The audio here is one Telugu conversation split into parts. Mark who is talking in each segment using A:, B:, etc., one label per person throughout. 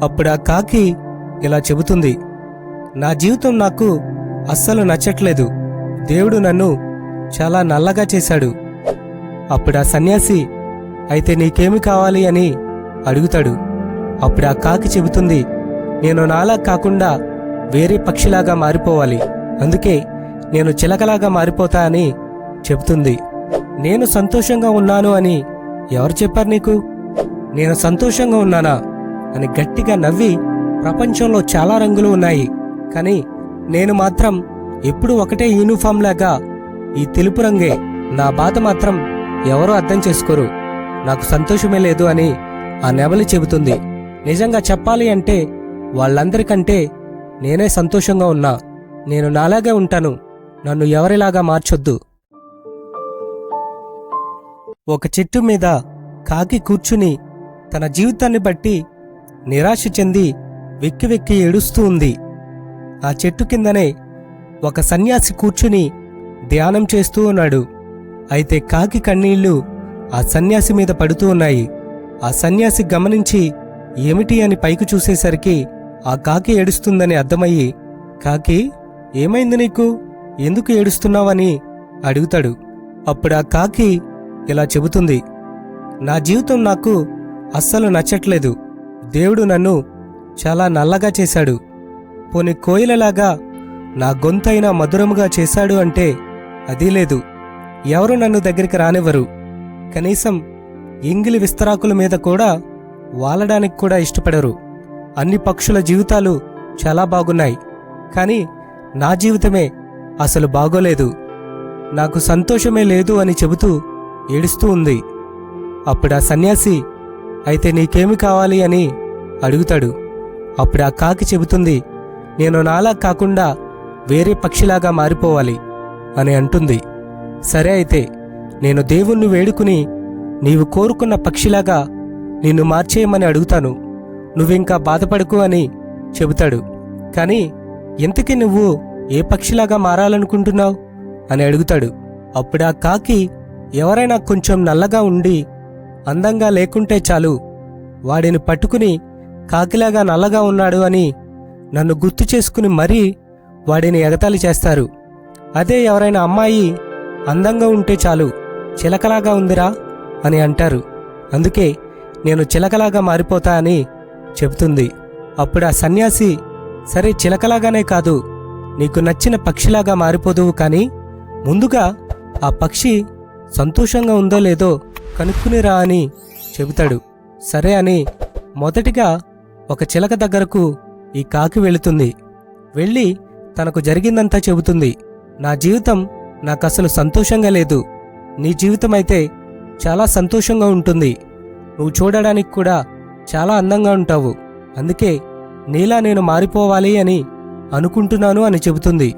A: అప్పుడా కాకి ఇలా చెబుతుంది, నా జీవితం నాకు అస్సలు నచ్చట్లేదు. దేవుడు నన్ను చాలా నల్లగా చేశాడు. అప్పుడా సన్యాసి, అయితే నీకేమి కావాలి అని అడుగుతాడు. అప్పుడా కాకి చెబుతుంది, నేను నాలా కాకుండా వేరే పక్షిలాగా మారిపోవాలి. అందుకే నేను చిలకలాగా మారిపోతా అని చెబుతుంది. నేను సంతోషంగా ఉన్నాను అని ఎవరు చెప్పారు నీకు? నేను సంతోషంగా ఉన్నానా అని గట్టిగా నవ్వి, ప్రపంచంలో చాలా రంగులు ఉన్నాయి, కానీ నేను మాత్రం ఎప్పుడు ఒకటే యూనిఫామ్ లాగా ఈ తెలుపు రంగే. నా బాధ మాత్రం ఎవరూ అర్థం చేసుకోరు. నాకు సంతోషమే లేదు అని ఆ నెమలి చెబుతుంది. నిజంగా చెప్పాలి అంటే వాళ్ళందరికంటే నేనే సంతోషంగా ఉన్నా. నేను నాలాగే ఉంటాను. నన్ను ఎవరిలాగా మార్చొద్దు. ఒక చెట్టు మీద కాకి కూర్చుని తన జీవితాన్ని బట్టి నిరాశ చెంది వెక్కి వెక్కి ఏడుస్తూ ఉంది. ఆ చెట్టు కిందనే ఒక సన్యాసి కూర్చుని ధ్యానం చేస్తూ ఉన్నాడు. అయితే కాకి కన్నీళ్లు ఆ సన్యాసి మీద పడుతూ ఉన్నాయి. ఆ సన్యాసి గమనించి ఏమిటి అని పైకి చూసేసరికి ఆ కాకి ఏడుస్తుందని అర్థమయ్యి, కాకి, ఏమైంది నీకు? ఎందుకు ఏడుస్తున్నావని అడుగుతాడు. అప్పుడా కాకి ఇలా చెబుతుంది, నా జీవితం నాకు అస్సలు నచ్చట్లేదు. దేవుడు నన్ను చాలా నల్లగా చేశాడు. పోని కోయిలలాగా నా గొంతైనా మధురముగా చేశాడు అంటే అదీ లేదు. ఎవరు నన్ను దగ్గరికి రానివ్వరు. కనీసం ఎంగిలి విస్తరాకుల మీద కూడా వాలడానికి కూడా ఇష్టపడరు. అన్ని పక్షుల జీవితాలు చాలా బాగున్నాయి, కానీ నా జీవితమే అసలు బాగోలేదు. నాకు సంతోషమే లేదు అని చెబుతూ ఏడుస్తూ ఉంది. అప్పుడా సన్యాసి, అయితే నీకేమి కావాలి అని అడుగుతాడు. అప్పుడా కాకి చెబుతుంది, నేను నాలా కాకుండా వేరే పక్షిలాగా మారిపోవాలి అని అంటుంది. సరే, అయితే నేను దేవుణ్ణి వేడుకుని నీవు కోరుకున్న పక్షిలాగా నిన్ను మార్చేయమని అడుగుతాను. నువ్వింకా బాధపడకు అని చెబుతాడు. కానీ ఇంతకీ నువ్వు ఏ పక్షిలాగా మారాలనుకుంటున్నావు అని అడుగుతాడు. అప్పుడా కాకి, ఎవరైనా కొంచెం నల్లగా ఉండి అందంగా లేకుంటే చాలు, వాడిని పట్టుకుని కాకిలాగా నల్లగా ఉన్నాడు అని నన్ను గుర్తు చేసుకుని మరీ వాడిని ఎగతాళి చేస్తారు. అదే ఎవరైనా అమ్మాయి అందంగా ఉంటే చాలు, చిలకలాగా ఉందిరా అని అంటారు. అందుకే నేను చిలకలాగా మారిపోతా అని చెబుతుంది. అప్పుడు ఆ సన్యాసి, సరే చిలకలాగానే కాదు, నీకు నచ్చిన పక్షిలాగా మారిపోదువు, కానీ ముందుగా ఆ పక్షి సంతోషంగా ఉందో లేదో కనుక్కునిరా అని చెబుతాడు. సరే అని మొదటిగా ఒక చిలక దగ్గరకు ఈ కాకి వెళుతుంది. వెళ్ళి తనకు జరిగిందంతా చెబుతుంది. నా జీవితం నాకసలు సంతోషంగా లేదు. నీ జీవితమైతే చాలా సంతోషంగా ఉంటుంది. నువ్వు చూడడానికి కూడా చాలా అందంగా ఉంటావు. అందుకే నీలా నేను మారిపోవాలి అని అనుకుంటున్నాను అని చెబుతుంది.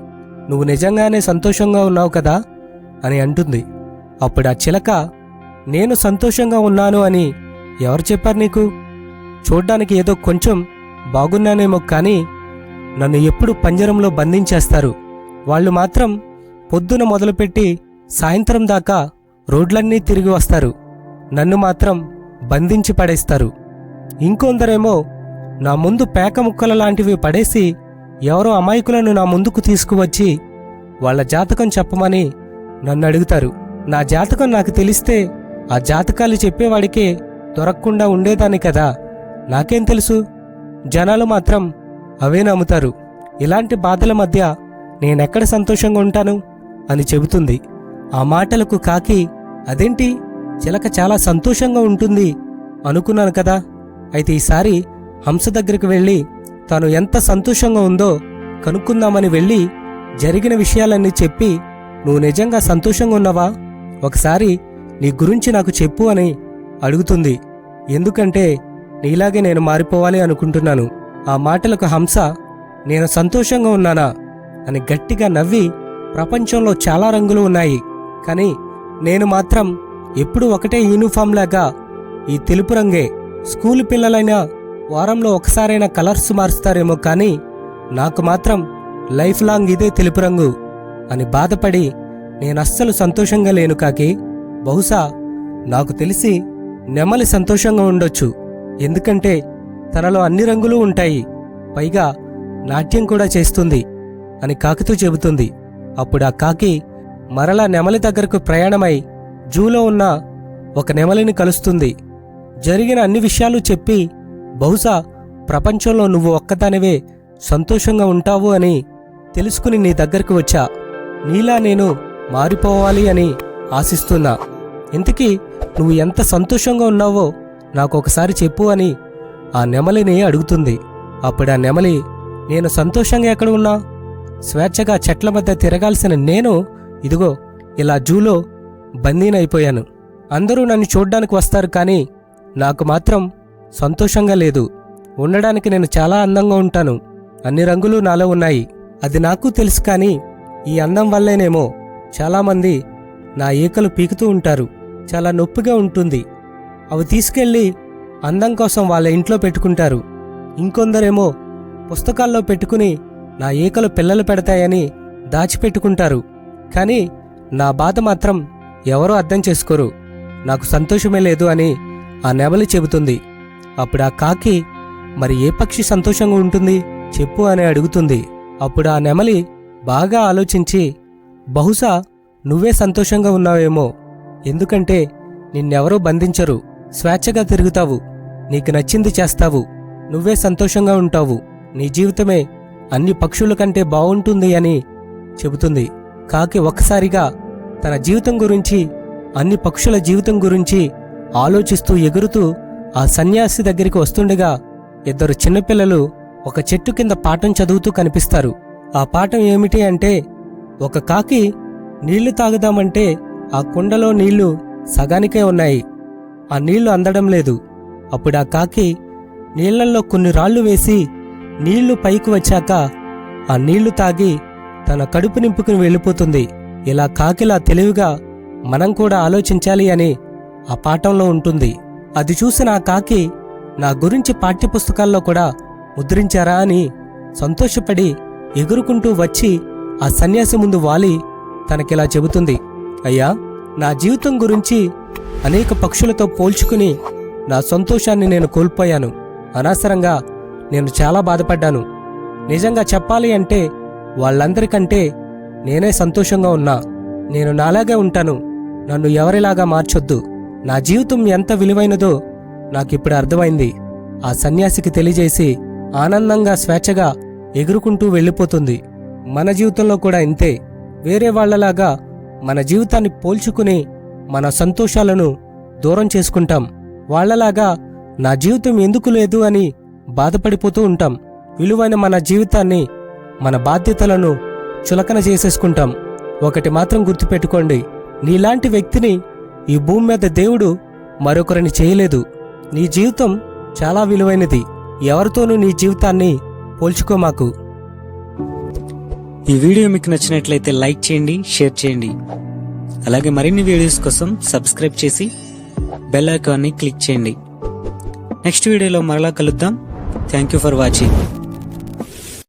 A: నువ్వు నిజంగానే సంతోషంగా ఉన్నావు కదా అని అంటుంది. అప్పుడు ఆ చిలక, నేను సంతోషంగా ఉన్నాను అని ఎవరు చెప్పారు నీకు? చూడ్డానికి ఏదో కొంచెం బాగున్నానేమో, కానీ నన్ను ఎప్పుడు పంజరంలో బంధించేస్తారు. వాళ్ళు మాత్రం పొద్దున మొదలుపెట్టి సాయంత్రం దాకా రోడ్లన్నీ తిరిగి వస్తారు. నన్ను మాత్రం బంధించి పడేస్తారు. ఇంకొందరేమో నా ముందు పేక ముక్కల లాంటివి పడేసి ఎవరో అమాయకులను నా ముందుకు తీసుకువచ్చి వాళ్ళ జాతకం చెప్పమని నన్ను అడుగుతారు. నా జాతకం నాకు తెలిస్తే ఆ జాతకాలు చెప్పేవాడికే దొరకకుండా ఉండేదాన్ని కదా. నాకేం తెలుసు? జనాలు మాత్రం అవే నమ్ముతారు. ఇలాంటి బాధల మధ్య నేనెక్కడ సంతోషంగా ఉంటాను అని చెబుతుంది. ఆ మాటలకు కాకి, అదేంటి, చిలక చాలా సంతోషంగా ఉంటుంది అనుకున్నాను కదా. అయితే ఈసారి హంస దగ్గరికి వెళ్ళి తాను ఎంత సంతోషంగా ఉందో కనుక్కుందామని వెళ్ళి జరిగిన విషయాలన్నీ చెప్పి, నువ్వు నిజంగా సంతోషంగా ఉన్నావా? ఒకసారి నీ గురించి నాకు చెప్పు అని అడుగుతుంది. ఎందుకంటే నీలాగే నేను మారిపోవాలి అనుకుంటున్నాను. ఆ మాటలకు హంస, నేను సంతోషంగా ఉన్నానా అని గట్టిగా నవ్వి, ప్రపంచంలో చాలా రంగులు ఉన్నాయి, కానీ నేను మాత్రం ఎప్పుడూ ఒకటే యూనిఫామ్ లాగా ఈ తెలుపు రంగే. స్కూలు పిల్లలైనా వారంలో ఒకసారైనా కలర్స్ మారుస్తారేమో, కానీ నాకు మాత్రం లైఫ్ లాంగ్ ఇదే తెలుపు రంగు అని బాధపడి, నేనస్సలు సంతోషంగా లేను కాకి. బహుశా నాకు తెలిసి నెమలి సంతోషంగా ఉండొచ్చు. ఎందుకంటే తనలో అన్ని రంగులు ఉంటాయి, పైగా నాట్యం కూడా చేస్తుంది అని కాకితో చెబుతుంది. అప్పుడు ఆ కాకి మరలా నెమలి దగ్గరకు ప్రయాణమై జూలో ఉన్న ఒక నెమలిని కలుస్తుంది. జరిగిన అన్ని విషయాలు చెప్పి, బహుశా ప్రపంచంలో నువ్వు ఒక్కదానివే సంతోషంగా ఉంటావు అని తెలుసుకుని నీ దగ్గరకు వచ్చా. నీలా నేను మారిపోవాలి అని ఆశిస్తున్నా. ఇంతకీ నువ్వు ఎంత సంతోషంగా ఉన్నావో నాకు ఒకసారి చెప్పు అని ఆ నెమలిని అడుగుతుంది. అప్పుడు ఆ నెమలి, నేను సంతోషంగా ఎక్కడ ఉన్నా? స్వేచ్ఛగా చెట్ల మధ్య తిరగాల్సిన నేను ఇదిగో ఇలా జూలో బందీనైపోయాను. అందరూ నన్ను చూడ్డానికి వస్తారు, కానీ నాకు మాత్రం సంతోషంగా లేదు. ఉండడానికి నేను చాలా అందంగా ఉంటాను, అన్ని రంగులు నాలో ఉన్నాయి, అది నాకు తెలుసు. కానీ ఈ అందం వల్లేనేమో చాలామంది నా ఈకలు పీకుతూ ఉంటారు. చాలా నొప్పిగా ఉంటుంది. అవి తీసుకెళ్ళి అందం కోసం వాళ్ళ ఇంట్లో పెట్టుకుంటారు. ఇంకొందరేమో పుస్తకాల్లో పెట్టుకుని నా ఈకలు పిల్లలు పెడతాయని దాచిపెట్టుకుంటారు. కానీ నా బాధ మాత్రం ఎవరూ అర్థం చేసుకోరు. నాకు సంతోషమే లేదు అని ఆ నెమలి చెబుతుంది. అప్పుడు ఆ కాకి, మరి ఏ పక్షి సంతోషంగా ఉంటుంది చెప్పు అని అడుగుతుంది. అప్పుడు ఆ నెమలి బాగా ఆలోచించి, బహుశా నువ్వే సంతోషంగా ఉన్నావేమో, ఎందుకంటే నిన్నెవరూ బంధించరు, స్వేచ్ఛగా తిరుగుతావు, నీకు నచ్చింది చేస్తావు, నువ్వే సంతోషంగా ఉంటావు, నీ జీవితమే అన్ని పక్షుల కంటే బావుంటుంది అని చెబుతుంది. కాకి ఒక్కసారిగా తన జీవితం గురించి, అన్ని పక్షుల జీవితం గురించి ఆలోచిస్తూ ఎగురుతూ ఆ సన్యాసి దగ్గరికి వస్తుండగా ఇద్దరు చిన్నపిల్లలు ఒక చెట్టు కింద పాఠం చదువుతూ కనిపిస్తారు. ఆ పాఠం ఏమిటి అంటే, ఒక కాకి నీళ్లు తాగుదామంటే ఆ కుండలో నీళ్లు సగానికే ఉన్నాయి, ఆ నీళ్లు అందడం లేదు. అప్పుడు ఆ కాకి నీళ్లల్లో కొన్ని రాళ్లు వేసి నీళ్లు పైకి వచ్చాక ఆ నీళ్లు తాగి తన కడుపు నింపుకుని వెళ్ళిపోతుంది. ఇలా కాకిలా తెలివిగా మనం కూడా ఆలోచించాలి అని ఆ పాఠంలో ఉంటుంది. అది చూసిన ఆ కాకి, నా గురించి పాఠ్యపుస్తకాల్లో కూడా ముద్రించారా అని సంతోషపడి ఎగురుకుంటూ వచ్చి ఆ సన్యాసి ముందు వాలి తనకిలా చెబుతుంది. అయ్యా, నా జీవితం గురించి అనేక పక్షులతో పోల్చుకుని నా సంతోషాన్ని నేను కోల్పోయాను. అనవసరంగా నేను చాలా బాధపడ్డాను. నిజంగా చెప్పాలి అంటే వాళ్ళందరికంటే నేనే సంతోషంగా ఉన్నా. నేను నాలాగే ఉంటాను, నన్ను ఎవరిలాగా మార్చొద్దు. నా జీవితం ఎంత విలువైనదో నాకిప్పుడు అర్థమైంది. ఆ సన్యాసికి తెలియజేసి ఆనందంగా స్వేచ్ఛగా ఎగురుకుంటూ వెళ్ళిపోతుంది. మన జీవితంలో కూడా ఇంతే. వేరే వాళ్లలాగా మన జీవితాన్ని పోల్చుకుని మన సంతోషాలను దూరం చేసుకుంటాం. వాళ్లలాగా నా జీవితం ఎందుకు లేదు అని బాధపడిపోతూ ఉంటాం. విలువైన మన జీవితాన్ని, మన బాధ్యతలను చులకన చేసేసుకుంటాం. ఒకటి మాత్రం గుర్తుపెట్టుకోండి, నీలాంటి వ్యక్తిని ఈ భూమి మీద దేవుడు మరొకరిని చేయలేదు. నీ జీవితం చాలా విలువైనది. ఎవరితోనూ నీ జీవితాన్ని పోల్చుకోమాకు.
B: ఈ వీడియో మీకు నచ్చినట్లయితే లైక్ చేయండి, షేర్ చేయండి. అలాగే మరిన్ని వీడియోస్ కోసం సబ్స్క్రైబ్ చేసి బెల్ ఐకాన్ని క్లిక్ చేయండి. నెక్స్ట్ వీడియోలో మరలా కలుద్దాం. Thank you for watching.